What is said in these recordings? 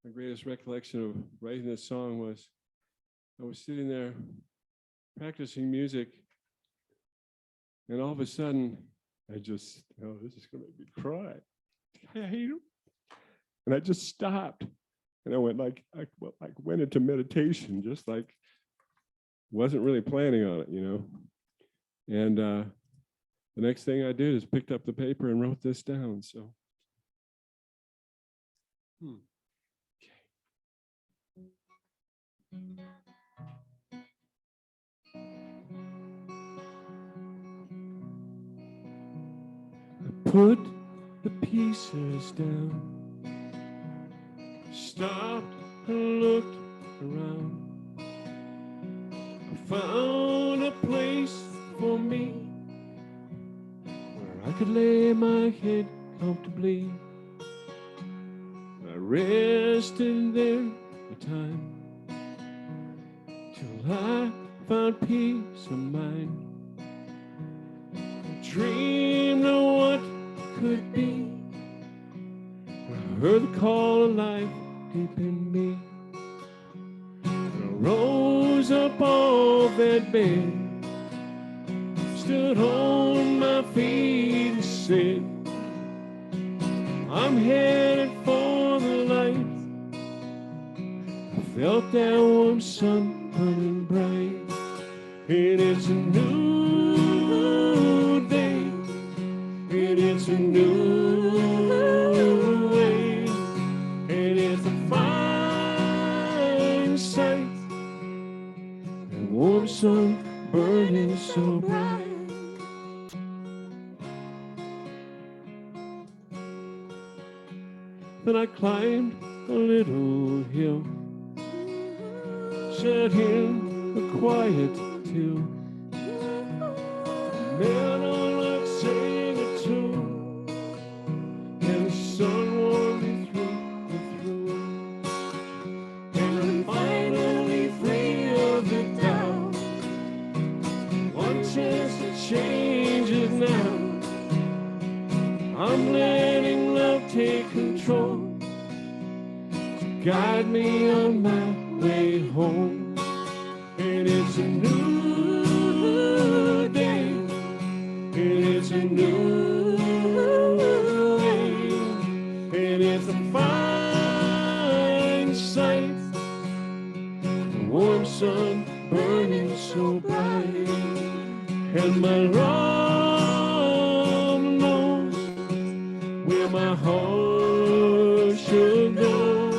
my greatest recollection of writing this song was I was sitting there practicing music, and all of a sudden, I just, oh, this is going to make me cry. I hate him. And I just stopped, and I went I went into meditation, just like wasn't really planning on it, you know. And the next thing I did is picked up the paper and wrote this down. So, I put the pieces down, stopped and looked around. I found a place for me where I could lay my head comfortably. I rested there for time till I found peace of mind. I dreamed of what could be. I heard the call of life deep in me. I rose up off that bed, stood on my feet and said, I'm headed for the light. I felt that warm sun burning bright, and it's a new day, and it's a new way, and it's a fine sight. The warm sun burning so bright. Then I climbed a little hill, sat in a quiet till. Man, I like sang a tune, and the sun warmed me through and through. And I'm finally free of the doubt. One chance to change it now. I'm letting love take control to guide me on my way home. And it's a new day, and it's a new way, and it's a fine sight. The warm sun burning so bright, and my love knows where my heart should go,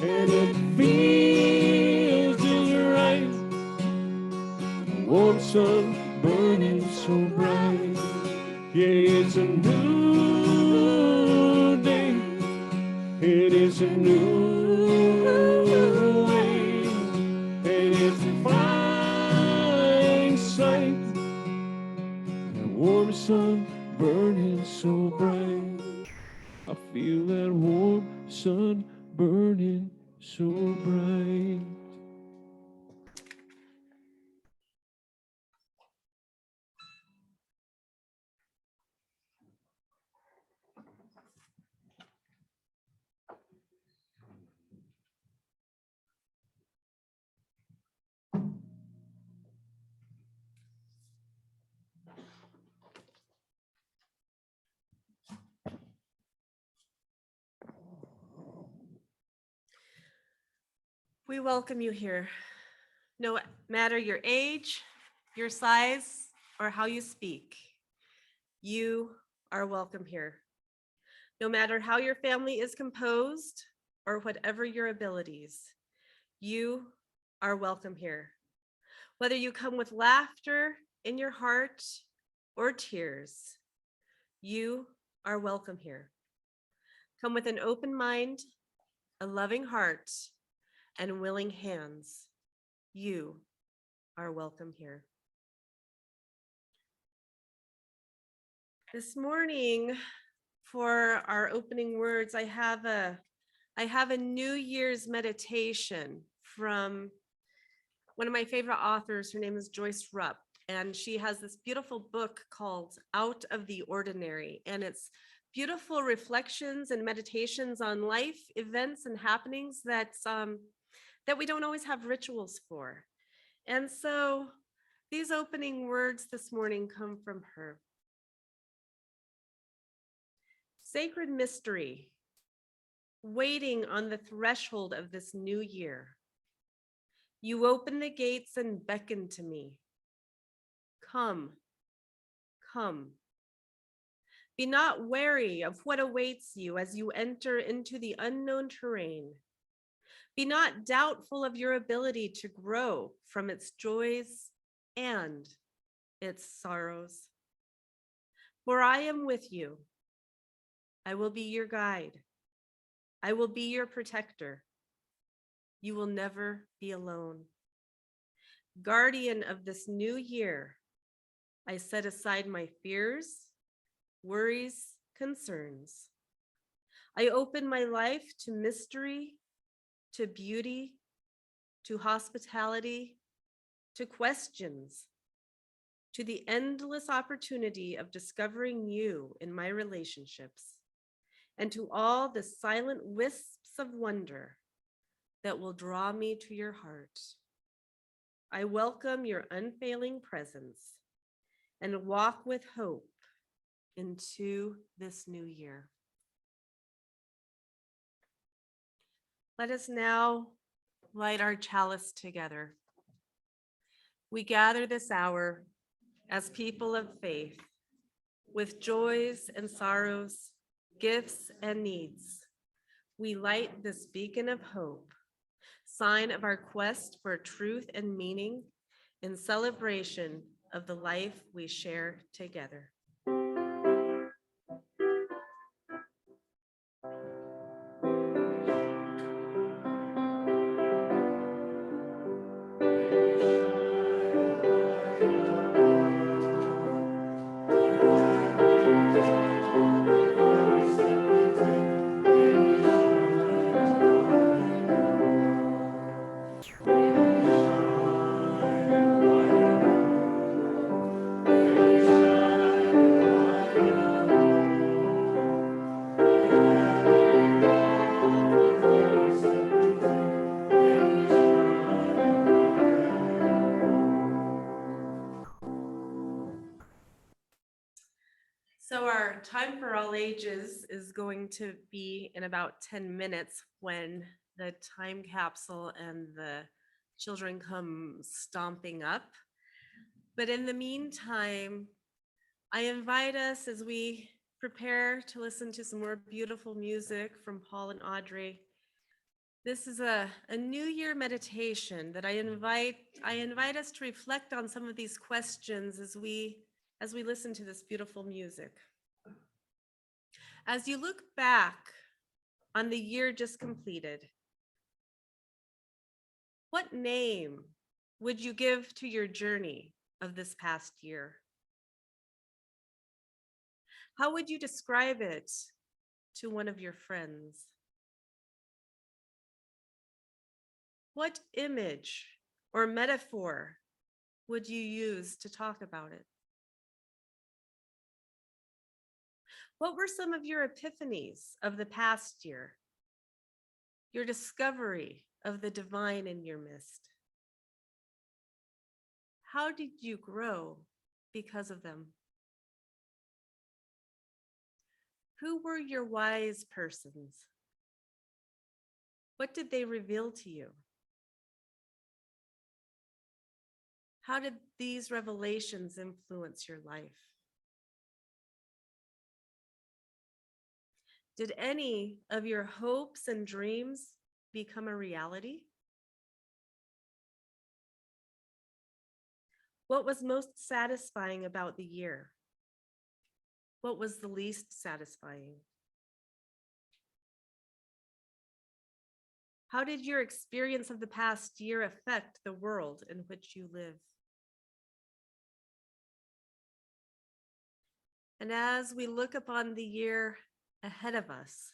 and it feels just right. The warm sun burning so bright. Yeah, it's a new day, it is a new way, and it's a fine sight. The warm sun burning so bright. I feel that warm sun burning so bright. We welcome you here, no matter your age, your size, or how you speak. You are welcome here. No matter how your family is composed or whatever your abilities, you are welcome here. Whether you come with laughter in your heart or tears, you are welcome here. Come with an open mind, a loving heart, and willing hands. You are welcome here. This morning, for our opening words, I have a New Year's meditation from one of my favorite authors. Her name is Joyce Rupp, and she has this beautiful book called Out of the Ordinary, and it's beautiful reflections and meditations on life, events, and happenings that we don't always have rituals for. And so these opening words this morning come from her. Sacred mystery, waiting on the threshold of this new year. You open the gates and beckon to me. Come, come. Be not wary of what awaits you as you enter into the unknown terrain. Be not doubtful of your ability to grow from its joys and its sorrows. For I am with you. I will be your guide. I will be your protector. You will never be alone. Guardian of this new year, I set aside my fears, worries, concerns. I open my life to mystery, to beauty, to hospitality, to questions, to the endless opportunity of discovering you in my relationships, and to all the silent wisps of wonder that will draw me to your heart. I welcome your unfailing presence and walk with hope into this new year. Let us now light our chalice together. We gather this hour as people of faith, with joys and sorrows, gifts and needs. We light this beacon of hope, sign of our quest for truth and meaning in celebration of the life we share together. So our time for all ages is going to be in about 10 minutes when the time capsule and the children come stomping up. But in the meantime, I invite us as we prepare to listen to some more beautiful music from Paul and Audrey. This is a New Year meditation that I invite us to reflect on some of these questions as we listen to this beautiful music. As you look back on the year just completed, what name would you give to your journey of this past year? How would you describe it to one of your friends? What image or metaphor would you use to talk about it? What were some of your epiphanies of the past year? Your discovery of the divine in your midst? How did you grow because of them? Who were your wise persons? What did they reveal to you? How did these revelations influence your life? Did any of your hopes and dreams become a reality? What was most satisfying about the year? What was the least satisfying? How did your experience of the past year affect the world in which you live? And as we look upon the year ahead of us,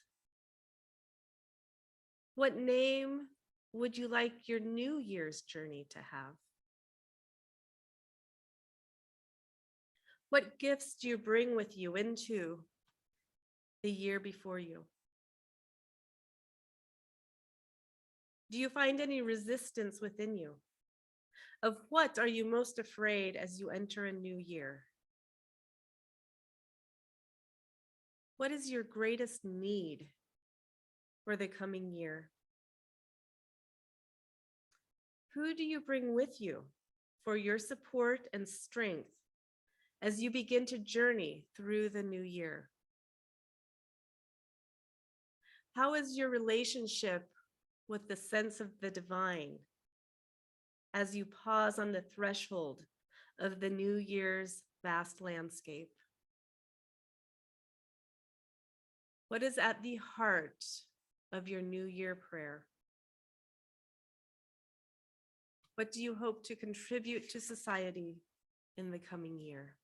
what name would you like your New Year's journey to have? What gifts do you bring with you into the year before you? Do you find any resistance within you? Of what are you most afraid as you enter a new year? What is your greatest need for the coming year? Who do you bring with you for your support and strength as you begin to journey through the new year? How is your relationship with the sense of the divine as you pause on the threshold of the new year's vast landscape? What is at the heart of your new year prayer? What do you hope to contribute to society in the coming year?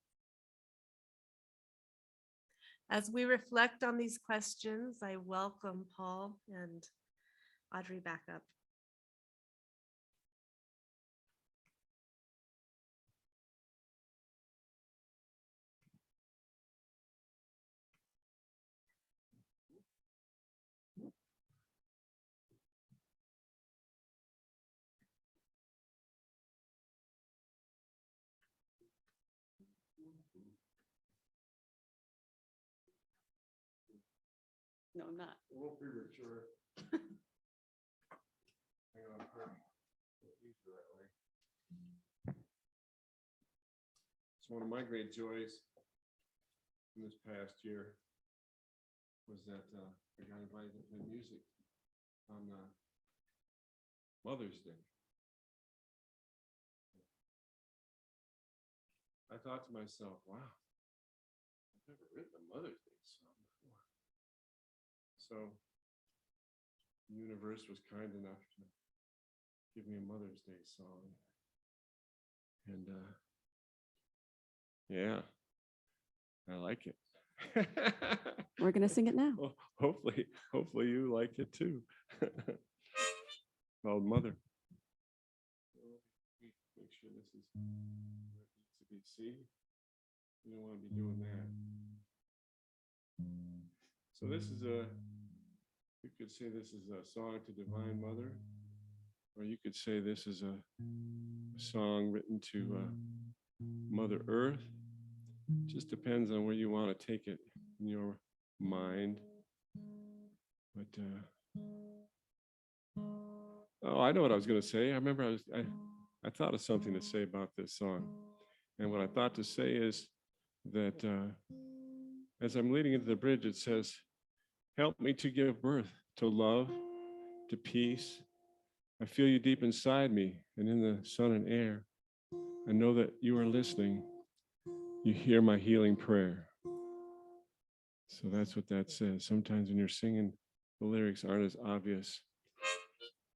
As we reflect on these questions, I welcome Paul and Audrey back up. No, I'm not. A little premature. Hang on, easier that way. So one of my great joys in this past year was that I got invited to play music on Mother's Day. I thought to myself, wow, I've never written a Mother's Day song before. So the universe was kind enough to give me a Mother's Day song. And yeah, I like it. We're going to sing it now. Well, hopefully you like it too. Called Mother. Make sure this is where it needs to be. See, you don't want to be doing that. So this is you could say this is a song to Divine Mother, or you could say this is a song written to Mother Earth. Just depends on where you want to take it in your mind. But oh, I know what I was going to say. I remember I thought of something to say about this song, and what I thought to say is that as I'm leading into the bridge, it says, "Help me to give birth to love, to peace. I feel you deep inside me and in the sun and air. I know that you are listening. You hear my healing prayer." So that's what that says. Sometimes when you're singing, the lyrics aren't as obvious.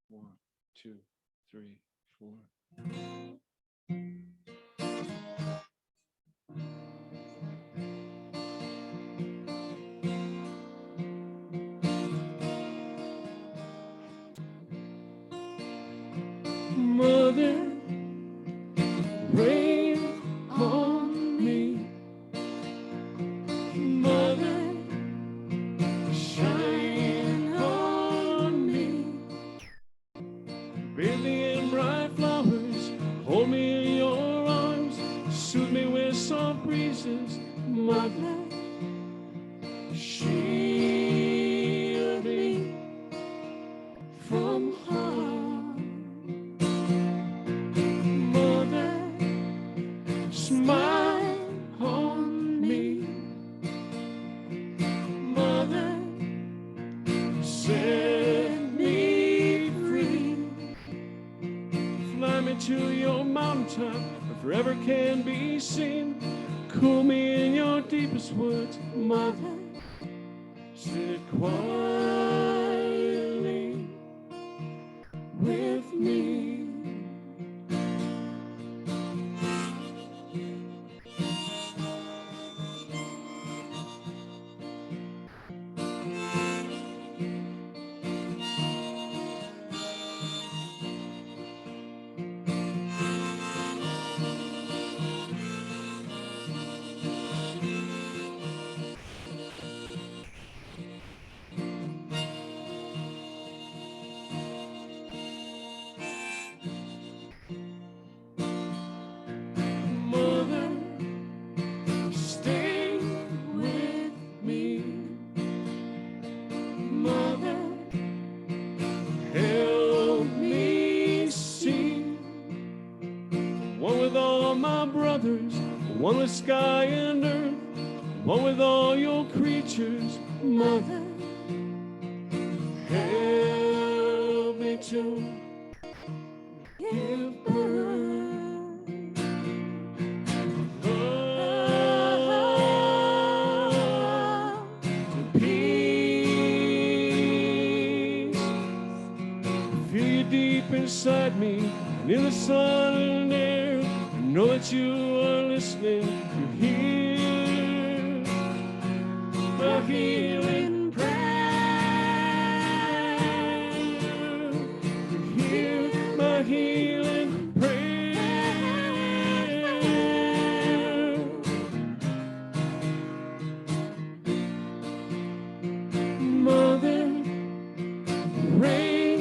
1, 2, 3, 4. Mother, rain on me. Mother, shine on me. Bathe me in bright flowers, hold me in your arms, soothe me with soft breezes. Mother, shield me from harm. Mother, smile on me. Mother, set me free. Fly me to your mountaintop where forever can be seen. Cool me in your deepest woods. Mother, sit quietly with me. brothers, one with sky and earth, one with all your creatures. Mother, help me to give birth. To peace. Feel you deep inside me, and in the sun and air. I know that you are listening to hear my healing prayer. To hear my healing prayer. Mother, rain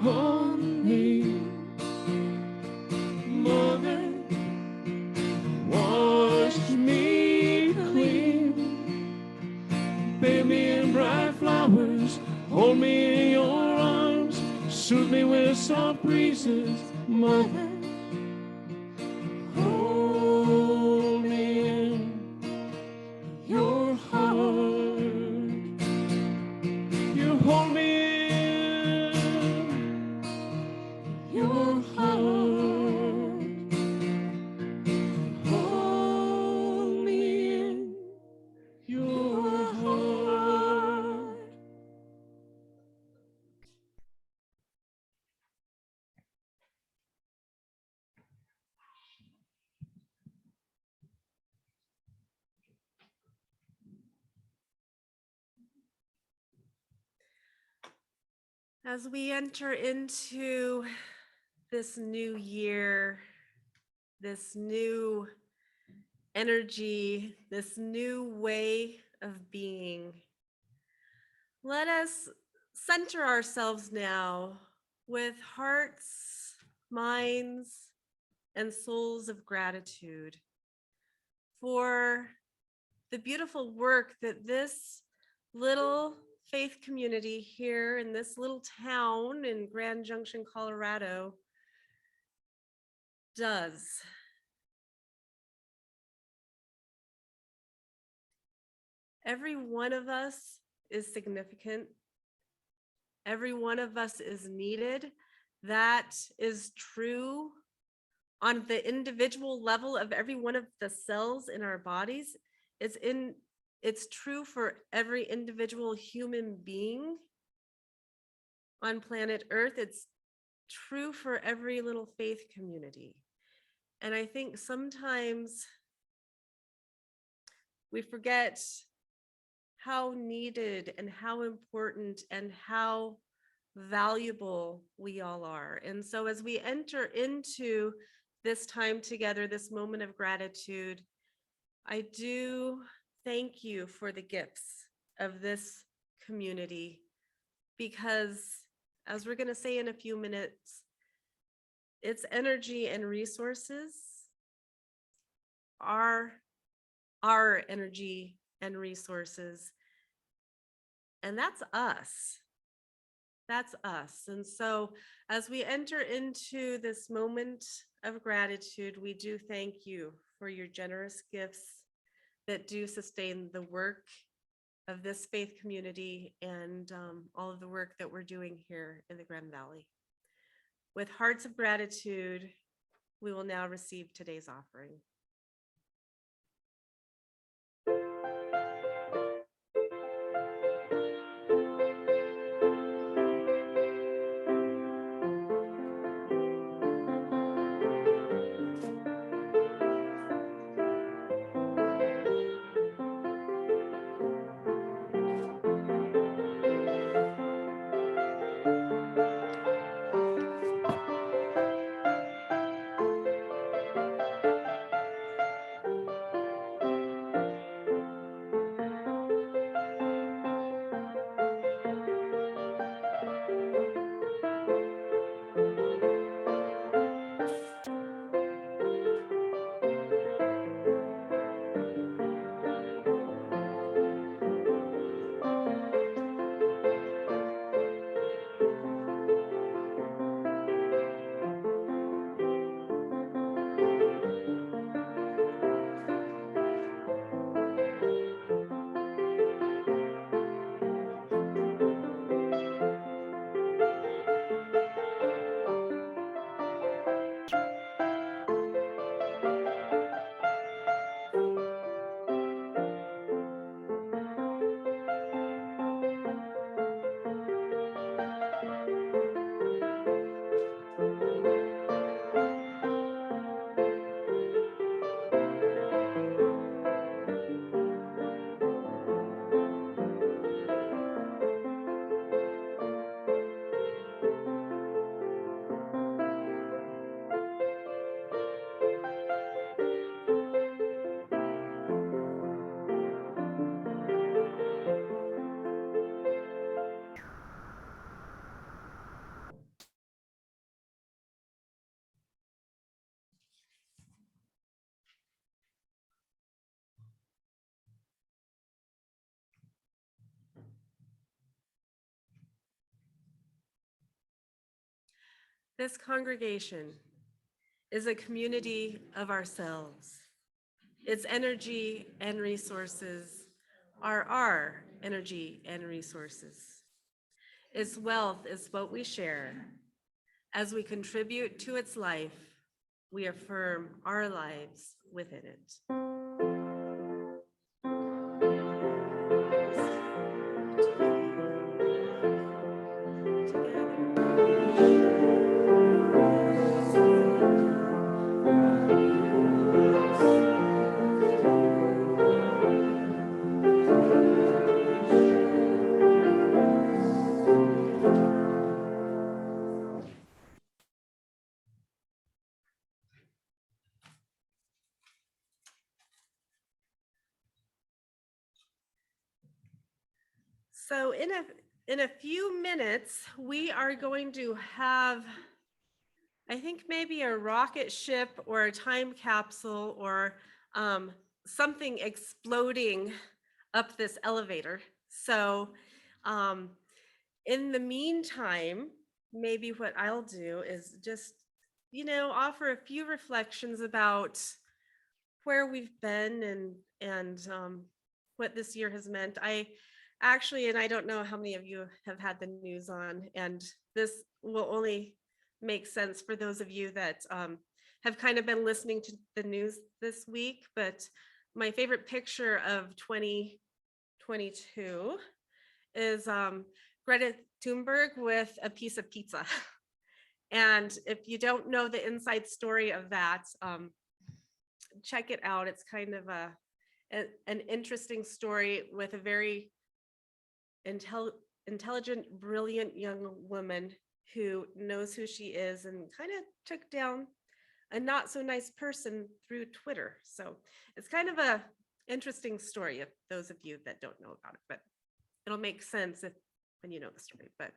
on me. Mother, wash me clean. Bathe me in bright flowers, hold me in your arms, soothe me with soft breezes. Mother, hold me in your heart. You hold me in your heart. Hold me in your heart. As we enter into this new year, this new energy, this new way of being, let us center ourselves now with hearts, minds, and souls of gratitude for the beautiful work that this little faith community here in this little town in Grand Junction, Colorado does. Every one of us is significant. Every one of us is needed. That is true on the individual level of every one of the cells in our bodies. It's true for every individual human being on planet Earth. It's true for every little faith community. And I think sometimes we forget how needed and how important and how valuable we all are. And so as we enter into this time together, this moment of gratitude, I do thank you for the gifts of this community, because as we're going to say in a few minutes, its energy and resources are our energy and resources. And that's us. That's us. And so as we enter into this moment of gratitude, we do thank you for your generous gifts that do sustain the work of this faith community and all of the work that we're doing here in the Grand Valley. With hearts of gratitude, we will now receive today's offering. This congregation is a community of ourselves. Its energy and resources are our energy and resources. Its wealth is what we share. As we contribute to its life, we affirm our lives within it. So in a few minutes, we are going to have, I think maybe a rocket ship or a time capsule or something exploding up this elevator. So in the meantime, maybe what I'll do is just, offer a few reflections about where we've been and what this year has meant. I actually, and I don't know how many of you have had the news on, and this will only make sense for those of you that have kind of been listening to the news this week, but my favorite picture of 2022 is Greta Thunberg with a piece of pizza. And if you don't know the inside story of that, check it out. It's kind of an interesting story with a very intelligent, brilliant young woman who knows who she is and kind of took down a not so nice person through Twitter. So it's kind of a interesting story if those of you that don't know about it, but it'll make sense when you know the story. But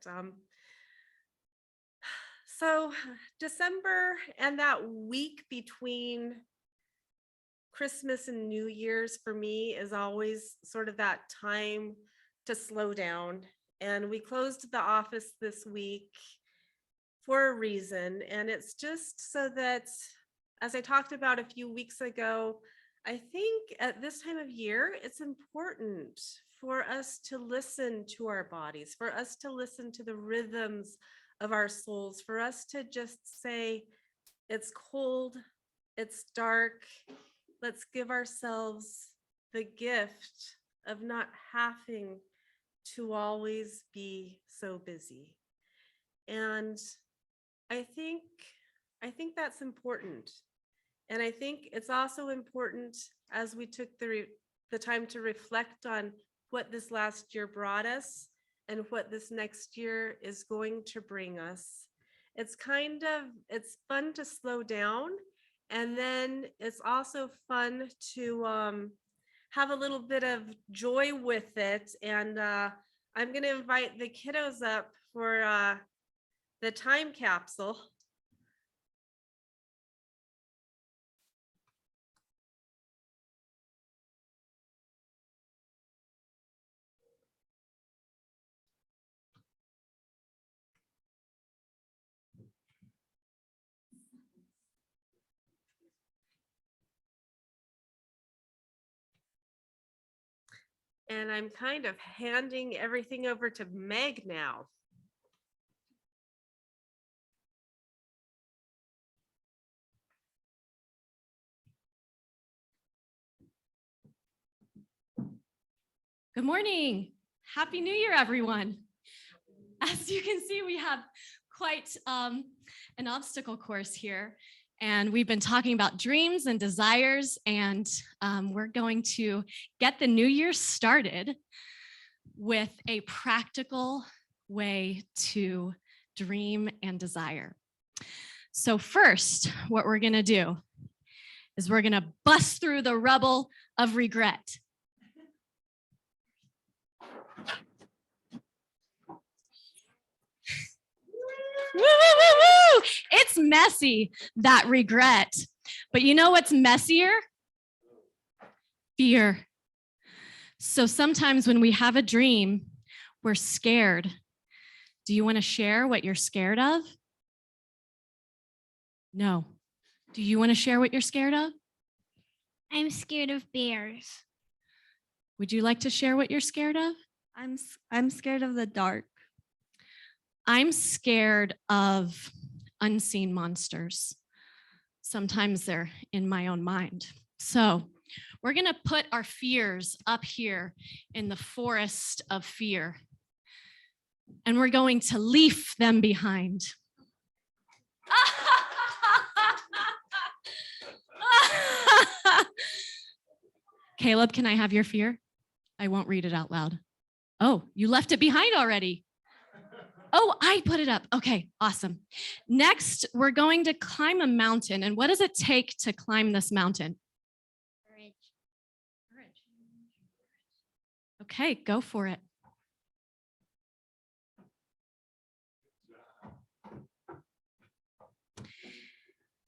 so December and that week between Christmas and New Year's for me is always sort of that time to slow down. And we closed the office this week for a reason. And it's just so that, as I talked about a few weeks ago, I think at this time of year, it's important for us to listen to our bodies, for us to listen to the rhythms of our souls, for us to just say, it's cold, it's dark. Let's give ourselves the gift of not having to always be so busy. And I think that's important. And I think it's also important as we took the time to reflect on what this last year brought us and what this next year is going to bring us. It's fun to slow down. And then it's also fun to have a little bit of joy with it. And I'm going to invite the kiddos up for the time capsule. And I'm kind of handing everything over to Meg now. Good morning. Happy New Year, everyone. As you can see, we have quite an obstacle course here, and we've been talking about dreams and desires, and we're going to get the new year started with a practical way to dream and desire. So first, what we're going to do is we're going to bust through the rubble of regret. Woo, woo, woo, woo. It's messy, that regret. But you know what's messier? Fear. So sometimes when we have a dream, we're scared. Do you want to share what you're scared of? No. Do you want to share what you're scared of? I'm scared of bears. Would you like to share what you're scared of? I'm scared of the dark. I'm scared of unseen monsters. Sometimes they're in my own mind. So we're going to put our fears up here in the forest of fear. And we're going to leave them behind. Caleb, can I have your fear? I won't read it out loud. Oh, you left it behind already. Oh, I put it up. Okay, awesome. Next, we're going to climb a mountain. And what does it take to climb this mountain? Courage. Okay, go for it.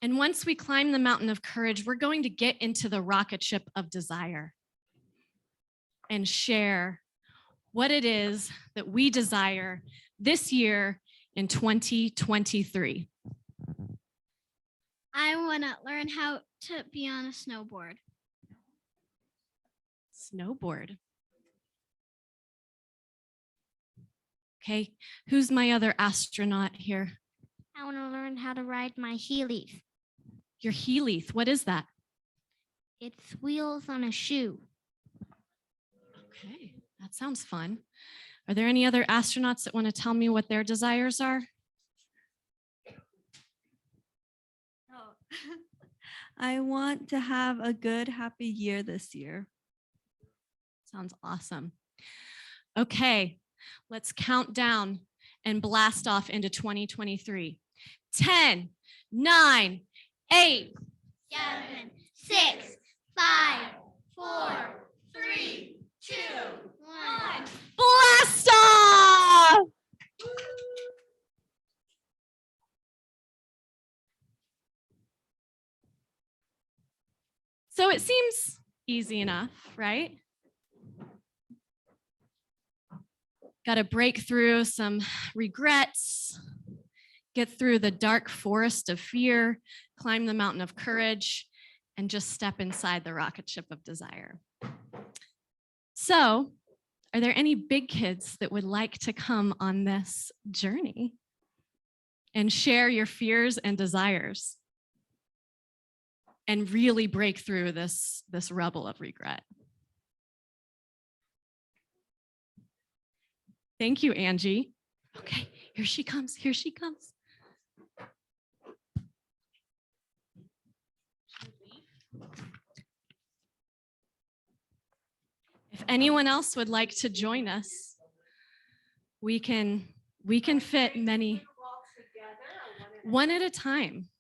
And once we climb the mountain of courage, we're going to get into the rocket ship of desire and share what it is that we desire this year in 2023. I want to learn how to be on a snowboard. Snowboard. Okay, who's my other astronaut here? I want to learn how to ride my Heelys. Your Heelys, what is that? It's wheels on a shoe. Okay, that sounds fun. Are there any other astronauts that want to tell me what their desires are? Oh. I want to have a good, happy year this year. Sounds awesome. Okay, let's count down and blast off into 2023. 10, 9, 8, 7, 6, 5, 4, 3, 2, 1. blast off! So it seems easy enough, right? Got to break through some regrets, get through the dark forest of fear, climb the mountain of courage, and just step inside the rocket ship of desire. So, are there any big kids that would like to come on this journey and share your fears and desires and really break through this rubble of regret? Thank you, Angie. Okay, here she comes. Here she comes. If anyone else would like to join us, we can fit many one at a time.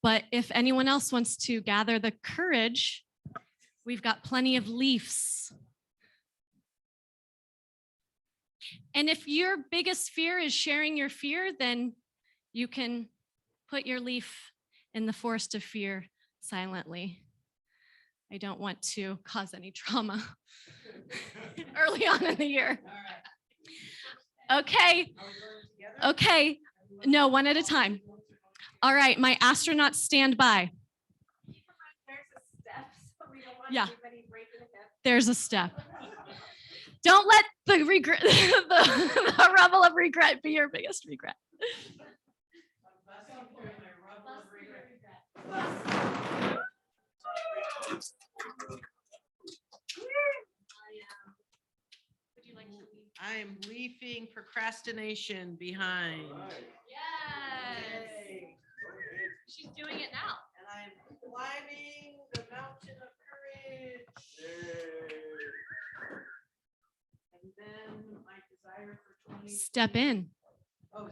But if anyone else wants to gather the courage, we've got plenty of leaves. And if your biggest fear is sharing your fear, then you can put your leaf in the forest of fear silently. I don't want to cause any trauma early on in the year. Okay. Okay. No, one at a time. All right, my astronauts stand by. Yeah. There's a step. Don't let the regret, the rubble of regret be your biggest regret. I am leaving procrastination behind. Yes. She's doing it now. And I'm climbing the mountain of courage. And then my desire for 20. Step in. Oh,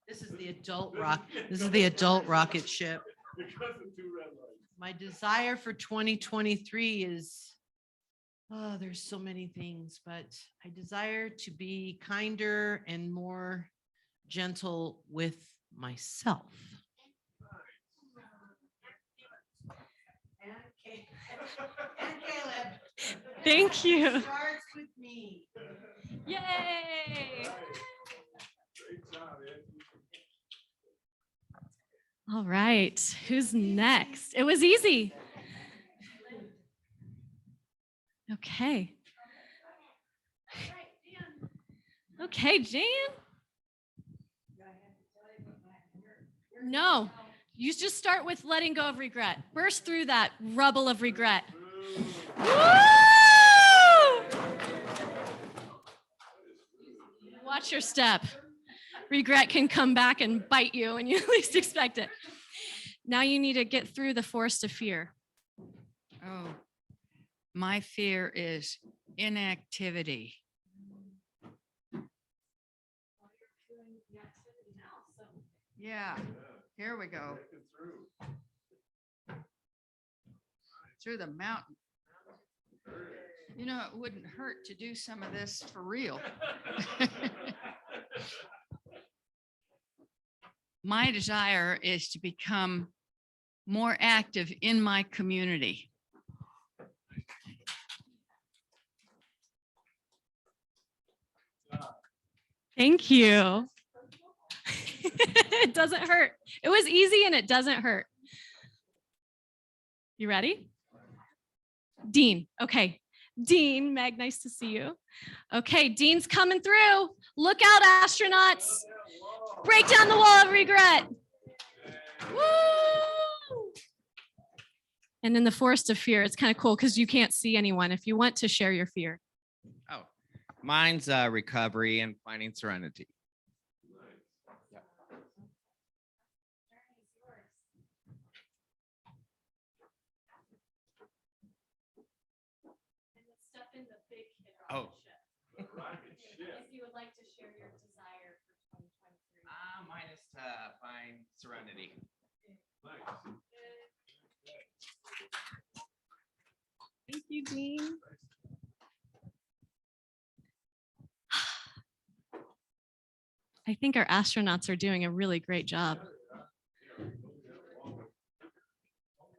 this is the adult rock. This is the adult rocket ship. My desire for 2023 is, oh, there's so many things, but I desire to be kinder and more gentle with myself. And Caleb. Thank you. It starts with me. Yay. Great job, Angie. All right, who's next? It was easy. Okay. Okay, Jan. No, you just start with letting go of regret. Burst through that rubble of regret. Woo! Watch your step. Regret can come back and bite you when you least expect it. Now you need to get through the forest of fear. Oh, my fear is inactivity. Yeah, here we go. Through the mountain. You know, it wouldn't hurt to do some of this for real. My desire is to become more active in my community. Thank you. It doesn't hurt. It was easy and it doesn't hurt. You ready? Dean. Okay. Dean, Meg, nice to see you. Okay, Dean's coming through. Look out, astronauts. Break down the wall of regret. Woo! And in the forest of fear, it's kind of cool because you can't see anyone if you want to share your fear. Oh, mine's recovery and finding serenity. Oh. If you would like to share your desire for 2023. Mine is to find serenity. Thank you, Dean. I think our astronauts are doing a really great job.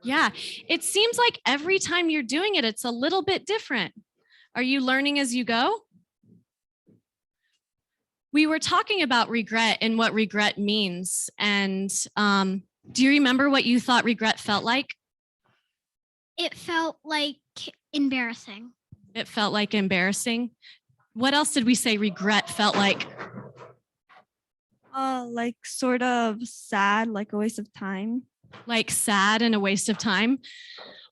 Yeah, it seems like every time you're doing it, it's a little bit different. Are you learning as you go? We were talking about regret and what regret means. And do you remember what you thought regret felt like? It felt like embarrassing. It felt like embarrassing. What else did we say regret felt like? Like sort of sad, like a waste of time. Like sad and a waste of time.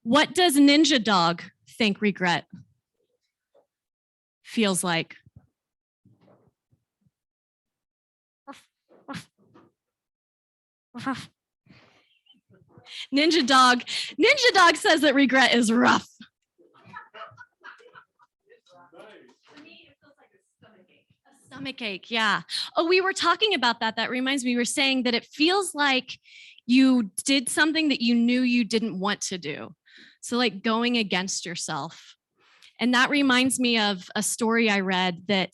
What does Ninja Dog think regret feels like? Ninja Dog says that regret is rough. A stomach ache, yeah. Oh, we were talking about that. That reminds me, we were saying that it feels like you did something that you knew you didn't want to do. So like going against yourself. And that reminds me of a story I read that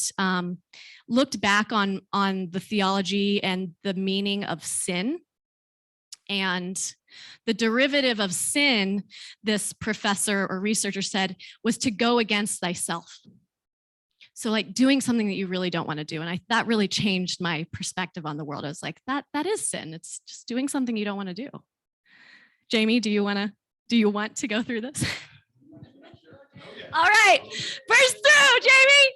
looked back on the theology and the meaning of sin. And the derivative of sin, this professor or researcher said, was to go against thyself. So like doing something that you really don't want to do. And that really changed my perspective on the world. I was like, that is sin. It's just doing something you don't want to do. Jamie, do you want to go through this? All right, burst through, Jamie.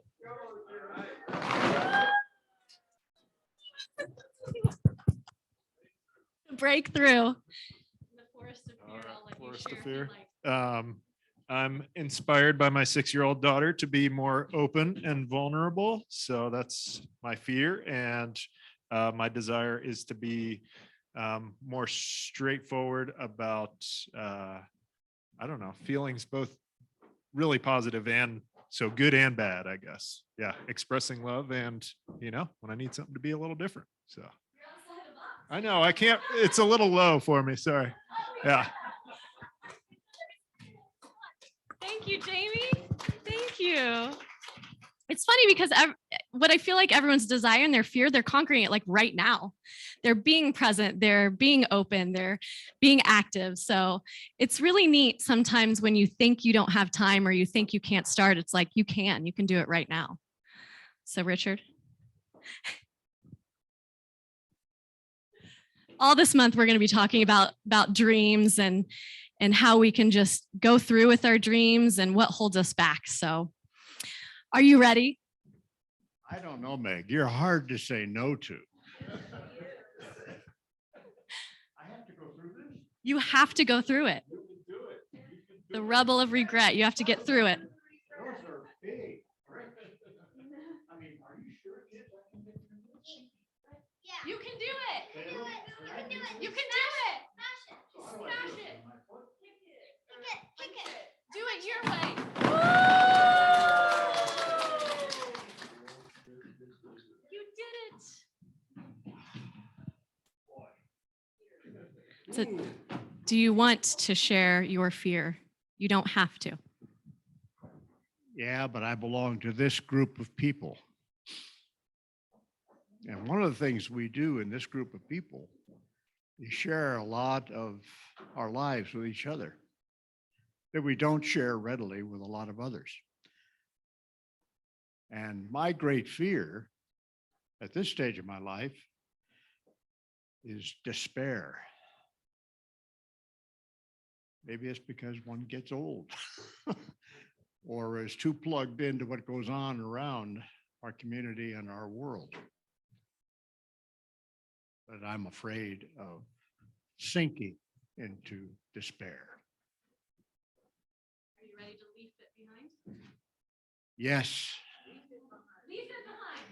Breakthrough. The forest of fear. I'll let you Forest share of if you'd fear. like. I'm inspired by my 6-year-old daughter to be more open and vulnerable. So that's my fear. And my desire is to be more straightforward about, I don't know, feelings both really positive and so good and bad, I guess. Yeah, expressing love and, when I need something to be a little different. So I know I can't, it's a little low for me. Sorry. Yeah. Thank you, Jamie. Thank you. It's funny because what I feel like everyone's desire and their fear, they're conquering it like right now. They're being present, they're being open, they're being active. So it's really neat sometimes when you think you don't have time or you think you can't start, it's like you can do it right now. So Richard. all this month, we're going to be talking about dreams and how we can just go through with our dreams and what holds us back. So are you ready? I don't know, Meg. You're hard to say no to. I have to go through this? You have to go through it. The rubble of regret. You have to get through it. Those are big. I mean, are you sure, kids? I can get through this? You can do it. You can do it. Smash it. Do it your way. You did it. So, do you want to share your fear? You don't have to. Yeah, but I belong to this group of people. And one of the things we do in this group of people is share a lot of our lives with each other that we don't share readily with a lot of others. And my great fear at this stage of my life is despair. Maybe it's because one gets old or is too plugged into what goes on around our community and our world. But I'm afraid of sinking into despair. Are you ready to leave it behind? Yes. Leave it behind.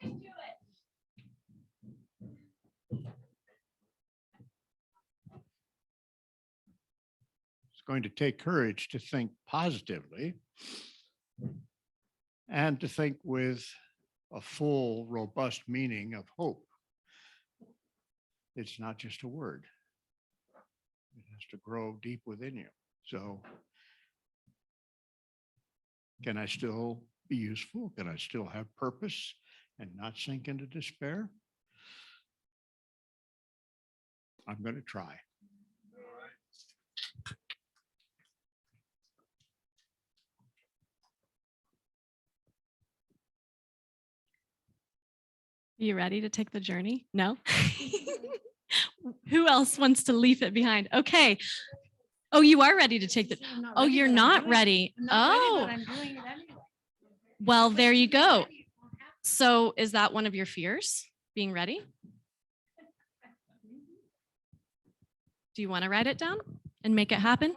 You can do it. It's going to take courage to think positively and to think with a full, robust meaning of hope. It's not just a word. It has to grow deep within you. So can I still be useful? Can I still have purpose and not sink into despair? I'm going to try. Are you ready to take the journey? No? Who else wants to leave it behind? Okay. Oh, you are ready to take the, oh, you're not ready. Oh, well, there you go. So is that one of your fears, being ready? Do you want to write it down and make it happen?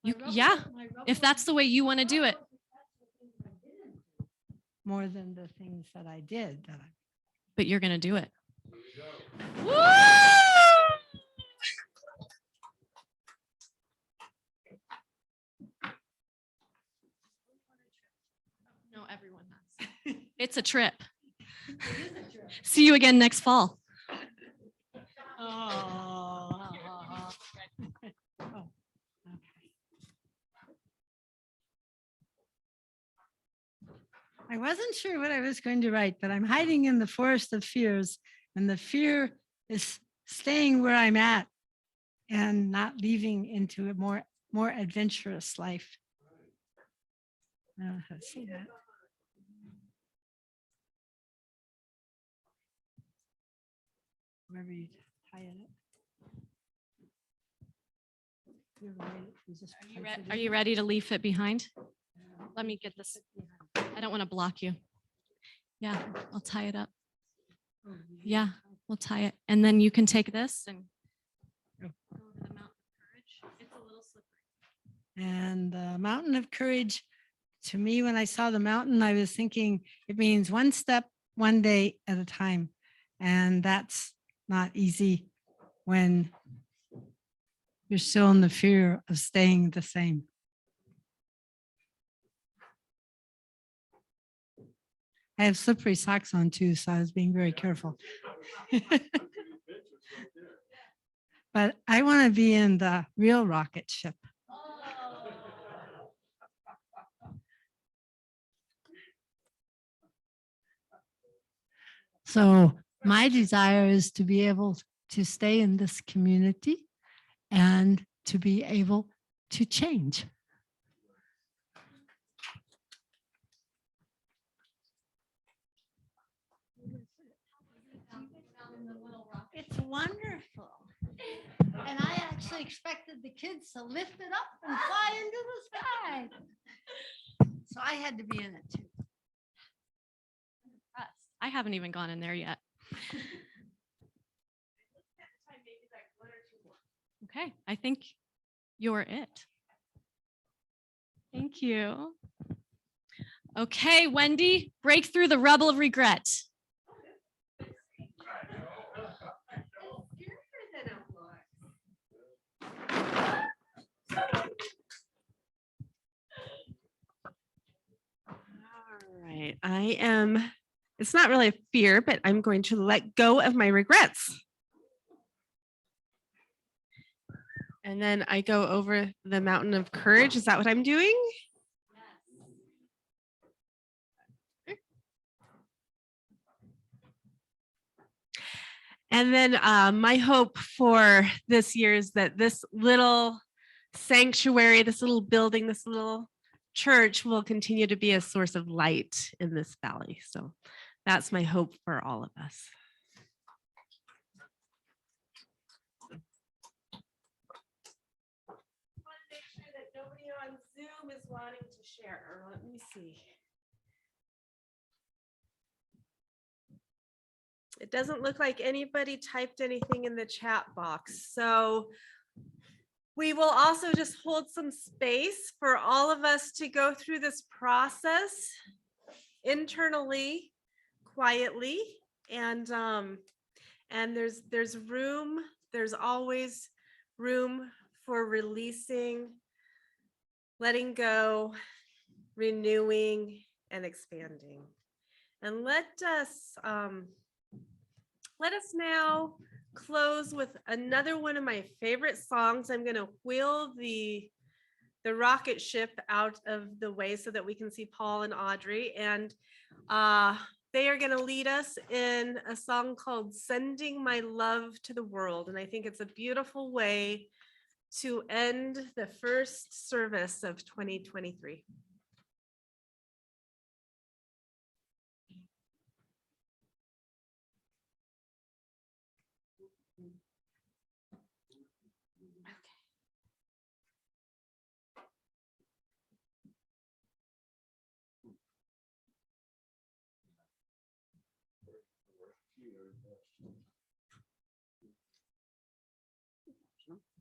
Yeah, if that's the way you want to do it. More than the things that I did. But you're going to do it. Woo! No, everyone has. It's a trip. See you again next fall. Oh. I wasn't sure what I was going to write, but I'm hiding in the forest of fears, and the fear is staying where I'm at and not leaving into a more adventurous life. I don't know how to say that. Wherever you tie it up. Are you ready to leave it behind? Let me get this. I don't want to block you. Yeah, I'll tie it up. Yeah, we'll tie it. And then you can take this and go over the mountain of courage. It's a little slippery. And the mountain of courage, to me, when I saw the mountain, I was thinking it means one step, one day at a time. And that's not easy when you're still in the fear of staying the same. I have slippery socks on too, so I was being very careful. But I want to be in the real rocket ship. So my desire is to be able to stay in this community and to be able to change. wonderful. And I actually expected the kids to lift it up and fly into the sky. So I had to be in it too. I haven't even gone in there yet. Okay, I think you're it. Thank you. Okay, Wendy, break through the rubble of regret. All right, it's not really a fear, but I'm going to let go of my regrets. And then I go over the mountain of courage. Is that what I'm doing? And then my hope for this year is that this little sanctuary, this little building, this little church will continue to be a source of light in this valley. So that's my hope for all of us. I want to make sure that nobody on Zoom is wanting to share. Let me see. It doesn't look like anybody typed anything in the chat box. So we will also just hold some space for all of us to go through this process internally, quietly, and there's room. There's always room for releasing, letting go, renewing, and expanding. And let us now close with another one of my favorite songs. I'm going to wheel the rocket ship out of the way so that we can see Paul and Audrey. And they are going to lead us in a song called Sending My Love to the World. And I think it's a beautiful way to end the first service of 2023.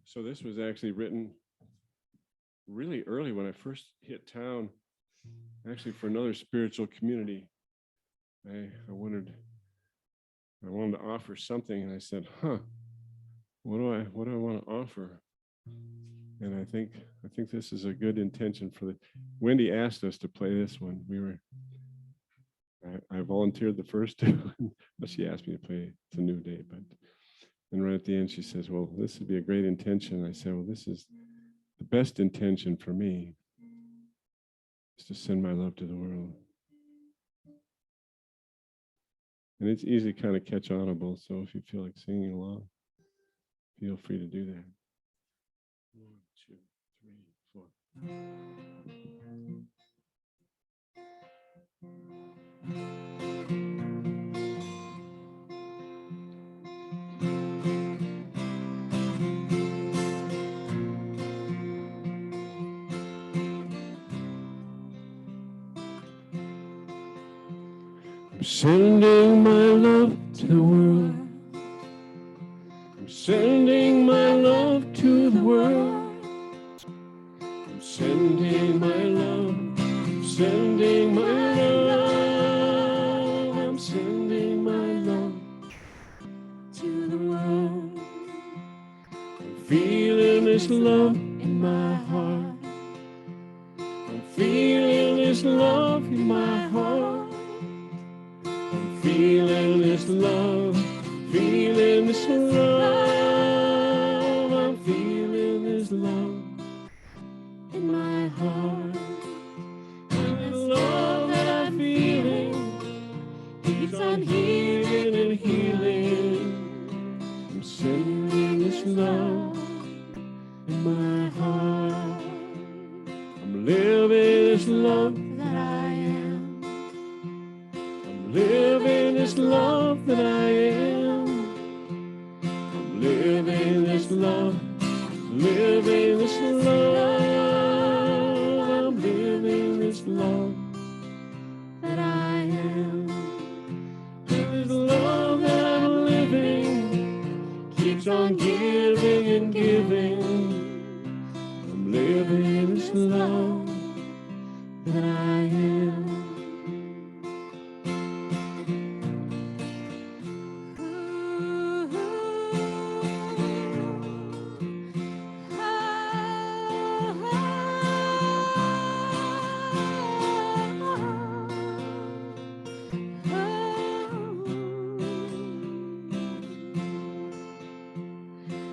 So this was actually written really early when I first hit town, actually for another spiritual community. I wanted to offer something, and I said, what do I want to offer? And I think this is a good intention for the. Wendy asked us to play this one. I volunteered the first two, but she asked me to play It's a New Day. And right at the end, she says, well, this would be a great intention. I said, well, this is the best intention for me, is to send my love to the world. And it's easy to kind of catch audible. So if you feel like singing along, feel free to do that. 1, 2, 3, 4. I'm sending my love to the world. I'm sending my love to the world. I'm sending my love. I'm sending my love. I'm sending my love to the world. I'm feeling this love in my heart. I'm feeling this love in my heart. Feeling this love, feeling this love, I'm feeling this love in my heart. And the love that I'm feeling keeps on healing and healing. I'm sending this love in my heart. I'm living this love that I am. Living this love that I am. Him.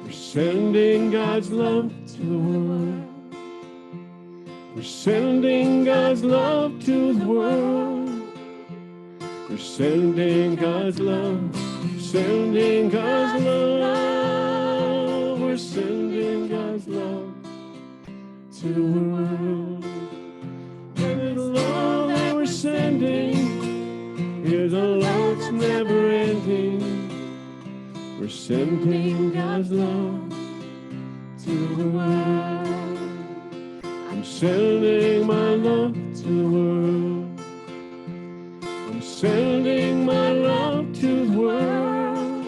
We're sending God's love to the world. We're sending God's love to the world. We're sending God's love, sending God's love. We're sending God's love to the world. And the love that we're sending is a love that's never ending. We're sending God's love to the world. I'm sending my love to the world. I'm sending my love to the world.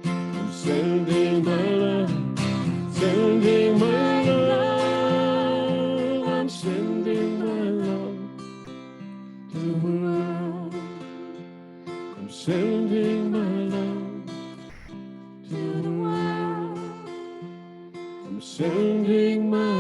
I'm sending my love, sending my love. I'm sending my love to the world. I'm sending my love to the world. I'm sending my